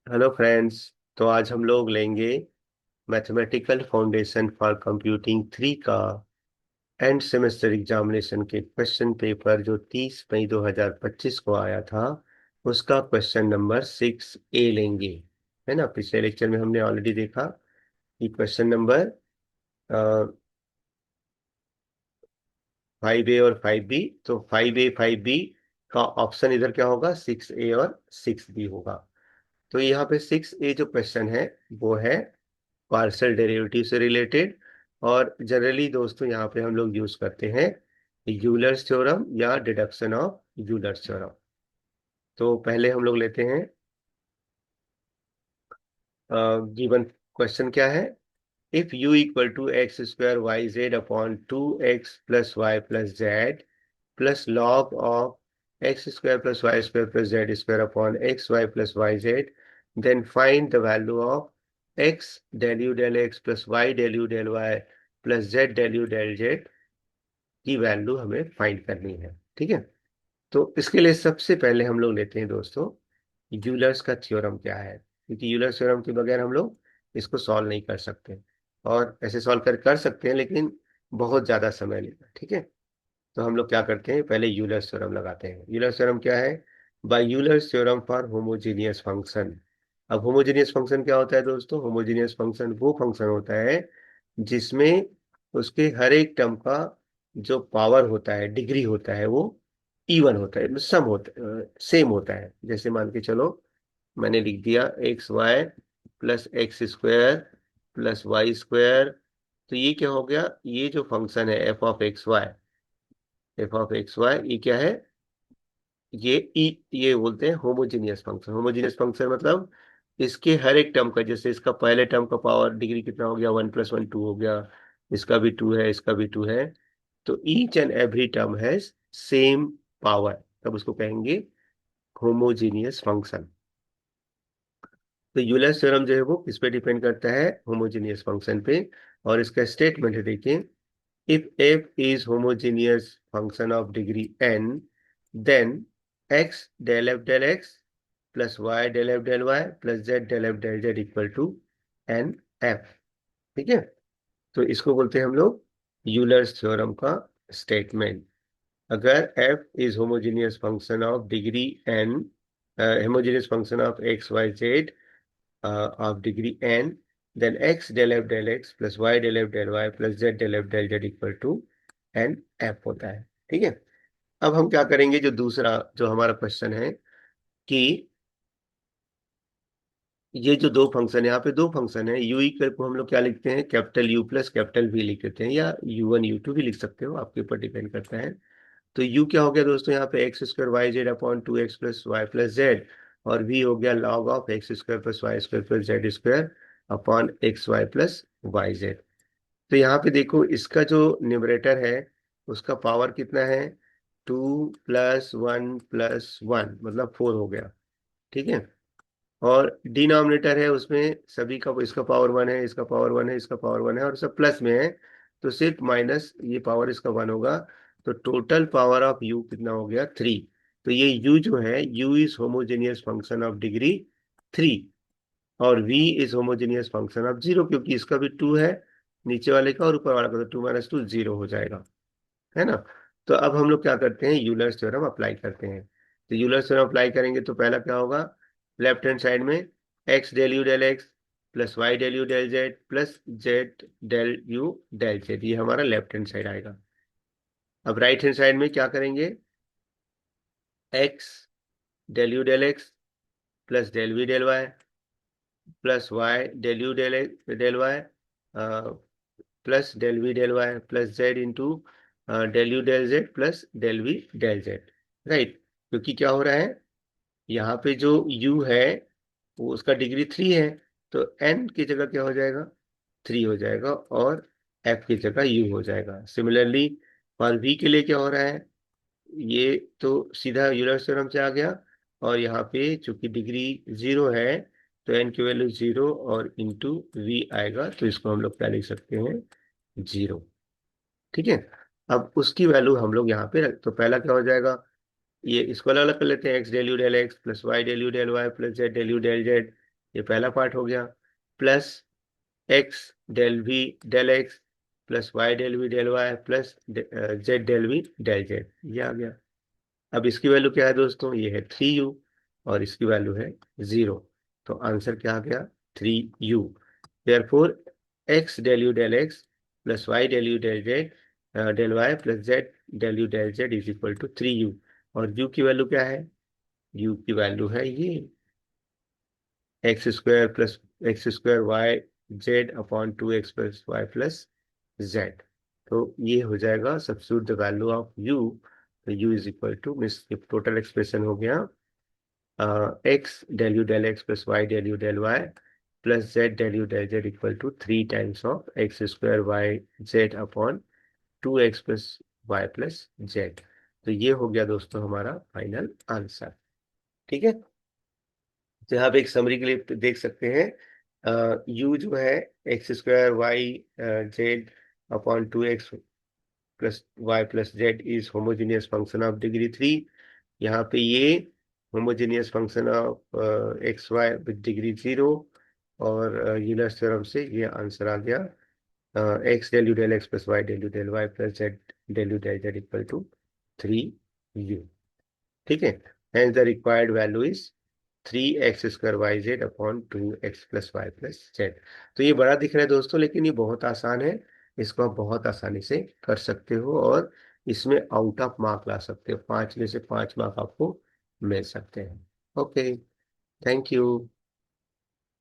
Hello friends. तो आज हम लोग लेंगे मैथमेटिकल फाउंडेशन फॉर कंप्यूटिंग 3 का एंड सेमेस्टर एग्जामिनेशन के क्वेश्चन पेपर जो 30 मई 2025 को आया था, उसका क्वेश्चन नंबर 6A लेंगे। है ना, पिछले लेक्चर में हमने ऑलरेडी देखा कि क्वेश्चन नंबर 5A और 5B। तो 5A 5B का ऑप्शन इधर क्या होगा, 6A और 6B होगा। तो यहाँ पे 6A जो क्वेश्चन है वो है पार्शियल डेरिवेटिव से रिलेटेड। और जनरली दोस्तों यहाँ पे हम लोग यूज करते हैं यूलर्स थ्योरम या डिडक्शन ऑफ यूलर्स थ्योरम। तो पहले हम लोग लेते हैं गिवन क्वेश्चन क्या है। If u equal to x square y z upon 2x plus y plus z plus log of x square plus y square plus z square upon x y plus y z, then find the value of x del u del x plus y del u del y plus z del u del z की value हमें find करनी है। ठीक है। तो इसके लिए सबसे पहले हम लोग लेते हैं दोस्तों यूलर्स का थ्योरम क्या है, क्योंकि यूलर्स थ्योरम के बगैर हम लोग इसको सॉल्व नहीं कर सकते। और ऐसे सॉल्व कर सकते हैं लेकिन बहुत ज्यादा समय लेगा। ठीक है। तो हम लोग क्या करते हैं, पहले यूलर्स थ्योरम लगाते हैं। यूलर्स थ्योरम क्या है? By Euler's theorem for homogeneous function. अब होमोजीनियस फंक्शन क्या होता है दोस्तों? होमोजीनियस फंक्शन वो फंक्शन होता है जिसमें उसके हर एक टर्म का जो पावर होता है, डिग्री होता है, वो इवन होता है, सम होता है, सेम होता है। जैसे मान के चलो, मैंने लिख दिया x y plus x square plus y square. तो ये क्या हो गया? ये जो फंक्शन है एफ ऑफ एक्स वाई, ये क्या है? ये बोलते हैं होमोजीनियस फंक्शन। होमोजीनियस फंक्शन मतलब इसके हर एक टर्म का, जैसे इसका पहले टर्म का पावर डिग्री कितना हो गया, 1 + 1 2 हो गया, इसका भी 2 है, इसका भी 2 है। तो each and every term has same power, तब उसको कहेंगे होमोजीनियस फंक्शन। तो यूलर्स थ्योरम जो है वो किस पे डिपेंड करता है? होमोजीनियस फंक्शन पे। और इसका स्टेटमेंट है, देखिए, if f is homogeneous function of degree n, then x del f del x plus y del f del y plus z del f del z equal to n f. ठीक है। तो इसको बोलते हैं हम लोग यूलर्स थ्योरम का statement. अगर f is homogeneous function of degree n, homogeneous function of x y z of degree n, then x del f del x plus y del f del y plus z del f del z equal to n f होता है। ठीक है। अब हम क्या करेंगे, जो दूसरा जो हमारा क्वेश्चन है कि ये जो दो फंक्शन है, यहाँ पे दो फंक्शन है, यू इक्वल को हम लोग क्या लिखते हैं, capital you plus capital V लिख देते हैं, या U1 U2 भी लिख सकते हो, आपके ऊपर डिपेंड करता है। तो u क्या हो गया दोस्तों? यहाँ पे x square y z upon 2x plus y plus z, और v हो गया log of x square plus y square plus z square upon x y plus y z. तो यहाँ पे देखो, इसका जो न्यूमरेटर है उसका पावर कितना है? 2 + 1 + 1 मतलब 4 हो गया। ठीक है। और डिनोमिनेटर है उसमें सभी का, इसका पावर 1 है, इसका पावर 1 है, इसका पावर 1 है, और सब प्लस में है, तो सिर्फ माइनस ये पावर इसका 1 होगा। तो टोटल पावर ऑफ u कितना हो गया? 3। तो ये u जो है, u is homogeneous function of degree 3, और v is homogeneous function of 0, क्योंकि इसका भी 2 है नीचे वाले का, और ऊपर वाला का, तो 2 - 2 0 हो जाएगा। है ना। तो अब हम लोग क्या करते हैं, यूलर्स थ्योरम अप्लाई करते हैं। तो यूलर्स थ्योरम अप्लाई करेंगे तो पहला क्या होगा, लेफ्ट हैंड साइड में x del u del x plus y del u del z plus z del u del z, ये हमारा लेफ्ट हैंड साइड आएगा। अब राइट हैंड साइड में क्या करेंगे, x del u del x plus del v del y plus y del u del y plus del v del y plus z into del u del z plus del v del z. Right. क्योंकि क्या हो रहा है, यहाँ पे जो u है वो उसका डिग्री 3 है, तो n की जगह क्या हो जाएगा? 3 हो जाएगा, और f की जगह u हो जाएगा। सिमिलरली फॉर v के लिए क्या हो रहा है, ये तो सीधा यूलर थ्योरम से आ गया, और यहाँ पे चूंकि डिग्री 0 है तो n की वैल्यू 0 और इंटू v आएगा, तो इसको हम लोग क्या लिख सकते हैं, 0। ठीक है। अब उसकी वैल्यू हम लोग यहाँ पे रख, तो पहला क्या हो जाएगा, ये इसको अलग अलग कर लेते हैं, x del u del x plus y del u del y plus z del u del z. ये पहला पार्ट हो गया, plus x del v del x plus y del v del y plus z del v del z, ये आ गया। अब इसकी value क्या है दोस्तों, ये है 3u और इसकी वैल्यू है 0। तो आंसर क्या आ गया, 3u। Therefore x del u del x plus y del u del z del y plus z del u del z is equal to 3u। और u की वैल्यू क्या है, u की वैल्यू है ये x square y z upon 2x plus y plus z. तो ये हो जाएगा substitute the value of u। तो u is equal to, means total expression हो गया x del u del x plus y del u del y plus z del u del z equal to 3 times of x square y z upon 2x plus y plus z. तो ये हो गया दोस्तों हमारा final answer. ठीक है, तो यहाँ पे एक समरी के लिए देख सकते हैं, u जो है x square y z upon 2x plus y plus z is homogeneous function of degree 3। यहाँ पे ये homogeneous function of x y with degree 0। और यूलर्स थ्योरम से ये आंसर आ गया, x del u del x plus y del u del y plus z del u del z equal to 3u। ठीक है, and the required value is 3x² yz upon 2x plus y plus z. तो ये बड़ा दिख रहा है दोस्तों, लेकिन ये बहुत आसान है, इसको आप बहुत आसानी से कर सकते हो और इसमें आउट ऑफ मार्क ला सकते हो, 5 में से 5 मार्क आपको मिल सकते हैं। Okay, thank you.